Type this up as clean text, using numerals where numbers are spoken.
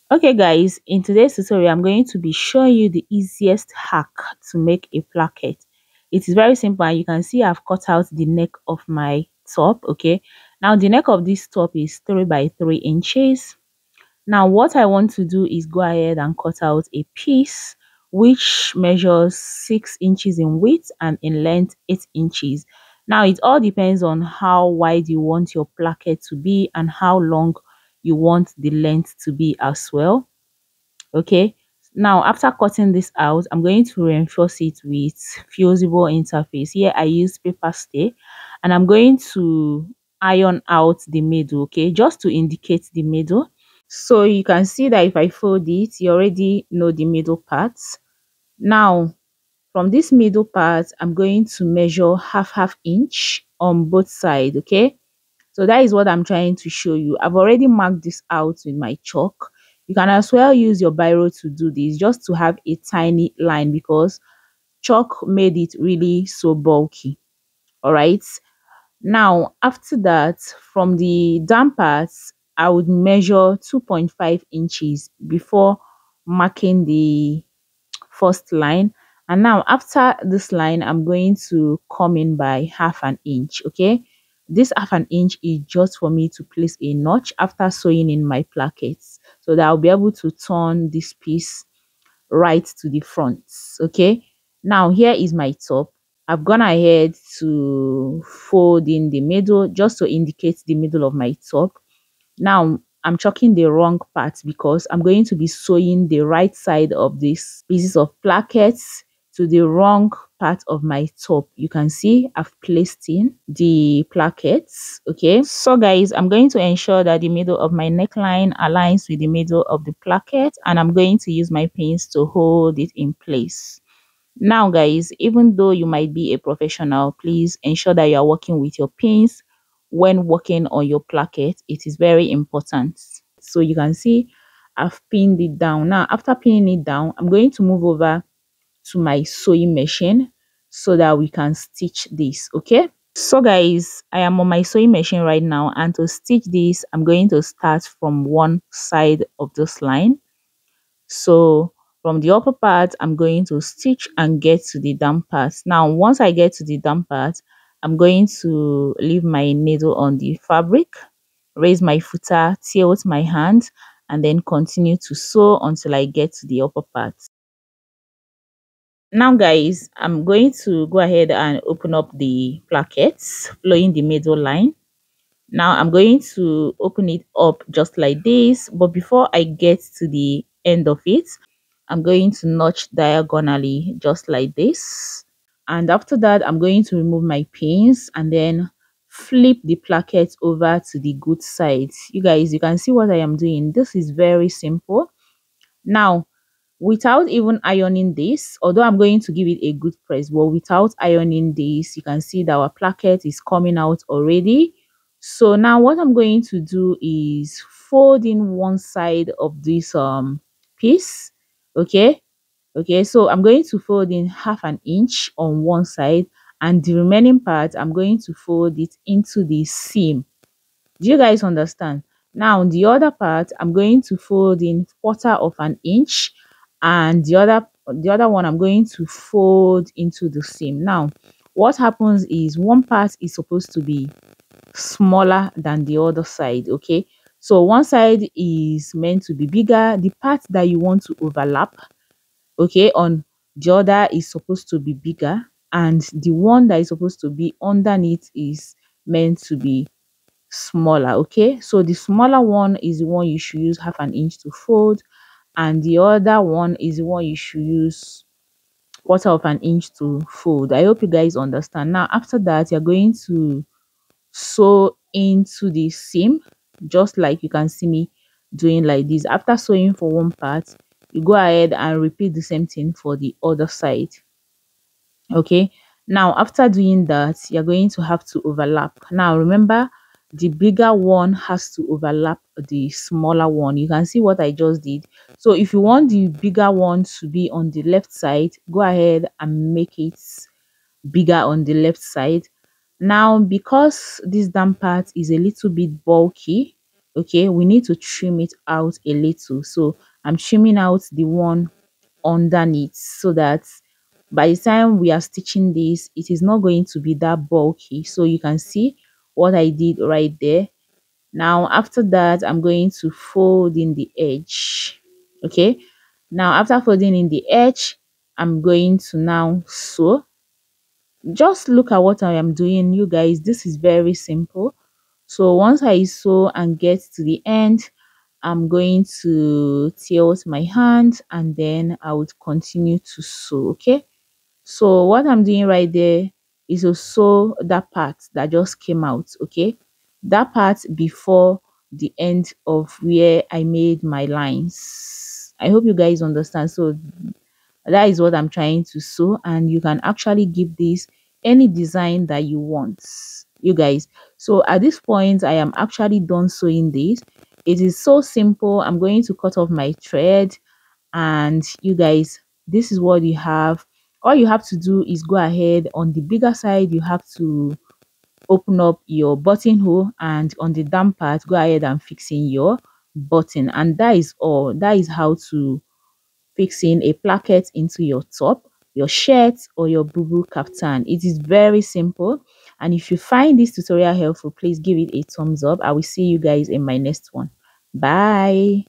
Okay guys, in today's tutorial I'm going to be showing you the easiest hack to make a placket. It is very simple, and you can see I've cut out the neck of my top. Okay, now the neck of this top is 3 by 3 inches. Now what I want to do is go ahead and cut out a piece which measures 6 inches in width and in length 8 inches. Now it all depends on how wide you want your placket to be and how long you want the length to be as well. Okay, now after cutting this out, I'm going to reinforce it with fusible interface. Here I use paper stay, and I'm going to iron out the middle, okay, just to indicate the middle. So you can see that if I fold it, you already know the middle parts. Now from this middle part, I'm going to measure half inch on both sides. Okay, so that is what I'm trying to show you. I've already marked this out with my chalk. You can as well use your biro to do this, just to have a tiny line, because chalk made it really so bulky. All right, now after that, from the down parts, I would measure 2.5 inches before marking the first line. And now after this line, I'm going to come in by half an inch. Okay, this half an inch is just for me to place a notch after sewing in my plackets, so that I'll be able to turn this piece right to the front. Okay, now here is my top. I've gone ahead to fold in the middle just to indicate the middle of my top. Now I'm chalking the wrong part because I'm going to be sewing the right side of this pieces of plackets to the wrong part of my top. You can see I've placed in the plackets. Okay, so guys, I'm going to ensure that the middle of my neckline aligns with the middle of the placket, and I'm going to use my pins to hold it in place. Now guys, even though you might be a professional, please ensure that you are working with your pins when working on your placket. It is very important. So you can see I've pinned it down. Now after pinning it down, I'm going to move over to my sewing machine so that we can stitch this. Okay, so guys, I am on my sewing machine right now, and to stitch this, I'm going to start from one side of this line. So from the upper part, I'm going to stitch and get to the down part. Now once I get to the down part, I'm going to leave my needle on the fabric, raise my footer, tilt my hand, and then continue to sew until I get to the upper part. Now guys, I'm going to go ahead and open up the plackets following the middle line. Now I'm going to open it up just like this, but before I get to the end of it, I'm going to notch diagonally just like this. And after that, I'm going to remove my pins and then flip the placket over to the good side. You guys, you can see what I am doing. This is very simple. Now without even ironing this, although I'm going to give it a good press, but without ironing this, you can see that our placket is coming out already. So now what I'm going to do is fold in one side of this piece. Okay, so I'm going to fold in half an inch on one side, and the remaining part I'm going to fold it into the seam. Do you guys understand? Now the other part, I'm going to fold in quarter of an inch, and the other one I'm going to fold into the seam. Now what happens is one part is supposed to be smaller than the other side. Okay, so one side is meant to be bigger. The part that you want to overlap, okay, on the other is supposed to be bigger, and the one that is supposed to be underneath is meant to be smaller. Okay, so the smaller one is the one you should use half an inch to fold, and the other one is the one you should use quarter of an inch to fold. I hope you guys understand. Now after that, you're going to sew into the seam just like you can see me doing like this. After sewing for one part, you go ahead and repeat the same thing for the other side. Okay, now after doing that, you're going to have to overlap. Now remember, the bigger one has to overlap the smaller one. You can see what I just did. So if you want the bigger one to be on the left side, go ahead and make it bigger on the left side. Now because this down part is a little bit bulky, okay, we need to trim it out a little. So I'm trimming out the one underneath so that by the time we are stitching this, it is not going to be that bulky. So you can see what I did right there. Now after that, I'm going to fold in the edge. Okay, now after folding in the edge, I'm going to now sew. Just look at what I am doing, you guys. This is very simple. So once I sew and get to the end, I'm going to tilt my hand and then I would continue to sew. Okay, so what I'm doing right there is to sew that part that just came out. Okay, that part before the end of where I made my lines. I hope you guys understand. So that is what I'm trying to sew, and you can actually give this any design that you want, you guys. So at this point, I am actually done sewing this. It is so simple. I'm going to cut off my thread, and you guys, this is what you have. All you have to do is go ahead on the bigger side. You have to open up your buttonhole, and on the down part, go ahead and fix in your button, and that is all. That is how to fixing a placket into your top, your shirt, or your boo kaftan. It is very simple. And if you find this tutorial helpful, please give it a thumbs up. I will see you guys in my next one. Bye.